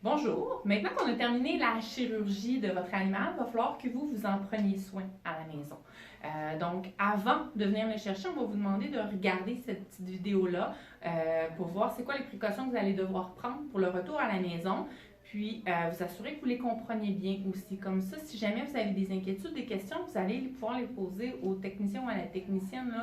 Bonjour, maintenant qu'on a terminé la chirurgie de votre animal, il va falloir que vous en preniez soin à la maison. Donc, avant de venir le chercher, on va vous demander de regarder cette petite vidéo-là pour voir c'est quoi les précautions que vous allez devoir prendre pour le retour à la maison. Puis, vous assurer que vous les compreniez bien aussi. Comme ça, si jamais vous avez des inquiétudes, des questions, vous allez pouvoir les poser au technicien ou à la technicienne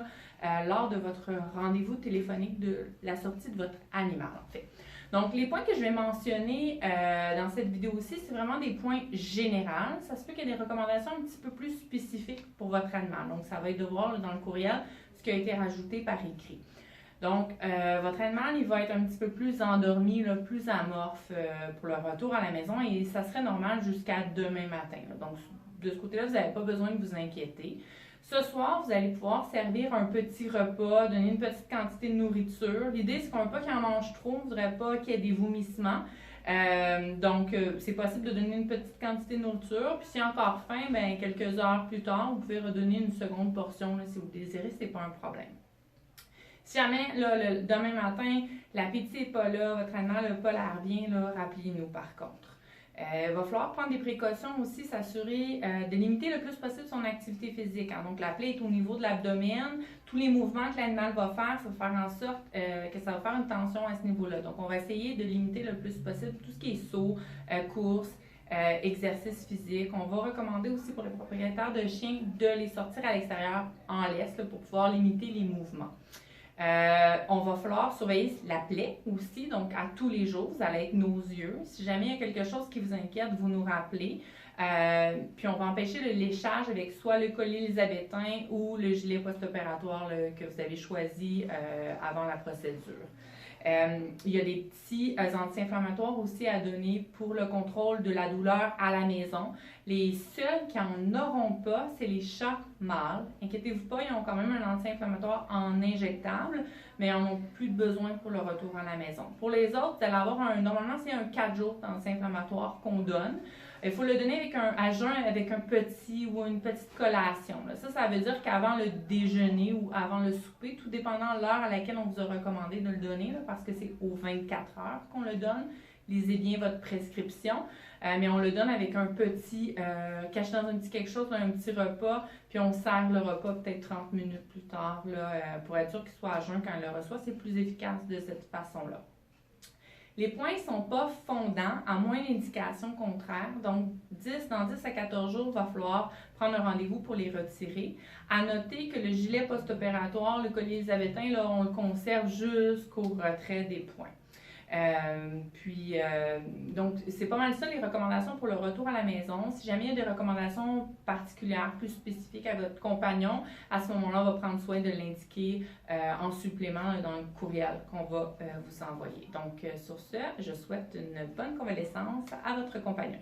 là, lors de votre rendez-vous téléphonique de la sortie de votre animal, en fait. Donc, les points que je vais mentionner dans cette vidéo-ci, c'est vraiment des points généraux. Ça se peut qu'il y ait des recommandations un petit peu plus spécifiques pour votre animal. Donc, ça va être de voir là, dans le courriel ce qui a été rajouté par écrit. Donc, votre animal, il va être un petit peu plus endormi, là, plus amorphe pour le retour à la maison et ça serait normal jusqu'à demain matin. Là. Donc, de ce côté-là, vous n'avez pas besoin de vous inquiéter. Ce soir, vous allez pouvoir servir un petit repas, donner une petite quantité de nourriture. L'idée, c'est qu'on ne veut pas qu'il en mange trop, on ne voudrait pas qu'il y ait des vomissements. Donc, c'est possible de donner une petite quantité de nourriture. Puis, si encore faim, ben, quelques heures plus tard, vous pouvez redonner une seconde portion là, si vous désirez, ce n'est pas un problème. Si jamais, là, demain matin, l'appétit n'est pas là, votre animal n'a pas l'air bien, rappelez-nous par contre. Il va falloir prendre des précautions aussi, s'assurer de limiter le plus possible son activité physique. Hein. Donc, la plaie est au niveau de l'abdomen. Tous les mouvements que l'animal va faire, ça va faire en sorte que ça va faire une tension à ce niveau-là. Donc, on va essayer de limiter le plus possible tout ce qui est saut, course, exercice physique. On va recommander aussi pour les propriétaires de chiens de les sortir à l'extérieur en laisse pour pouvoir limiter les mouvements. On va falloir surveiller la plaie aussi, donc à tous les jours, vous allez être nos yeux. Si jamais il y a quelque chose qui vous inquiète, vous nous rappelez. Puis on va empêcher le léchage avec soit le collier élisabétain ou le gilet post-opératoire que vous avez choisi avant la procédure. Il y a des petits anti-inflammatoires aussi à donner pour le contrôle de la douleur à la maison. Les seuls qui n'en auront pas, c'est les chats mâles. Inquiétez-vous pas, ils ont quand même un anti-inflammatoire en injectable, mais ils n'en ont plus de besoin pour le retour à la maison. Pour les autres, vous allez avoir normalement, c'est un 4 jours d'anti-inflammatoire qu'on donne. Il faut le donner à jeun avec un petit ou une petite collation. Là. Ça veut dire qu'avant le déjeuner ou avant le souper, tout dépendant de l'heure à laquelle on vous a recommandé de le donner, là, parce que c'est aux 24 heures qu'on le donne. Lisez bien votre prescription, mais on le donne avec un petit, caché dans un petit quelque chose, un petit repas, puis on sert le repas peut-être 30 minutes plus tard là, pour être sûr qu'il soit à jeun quand il le reçoit. C'est plus efficace de cette façon-là. Les points ne sont pas fondants, à moins d'indications contraires. Donc, dans 10 à 14 jours, il va falloir prendre un rendez-vous pour les retirer. À noter que le gilet post-opératoire, le collier élisabétain, là, on le conserve jusqu'au retrait des points. Donc, c'est pas mal ça les recommandations pour le retour à la maison. Si jamais il y a des recommandations particulières, plus spécifiques à votre compagnon, à ce moment-là, on va prendre soin de l'indiquer en supplément dans le courriel qu'on va vous envoyer. Donc, sur ce, je souhaite une bonne convalescence à votre compagnon.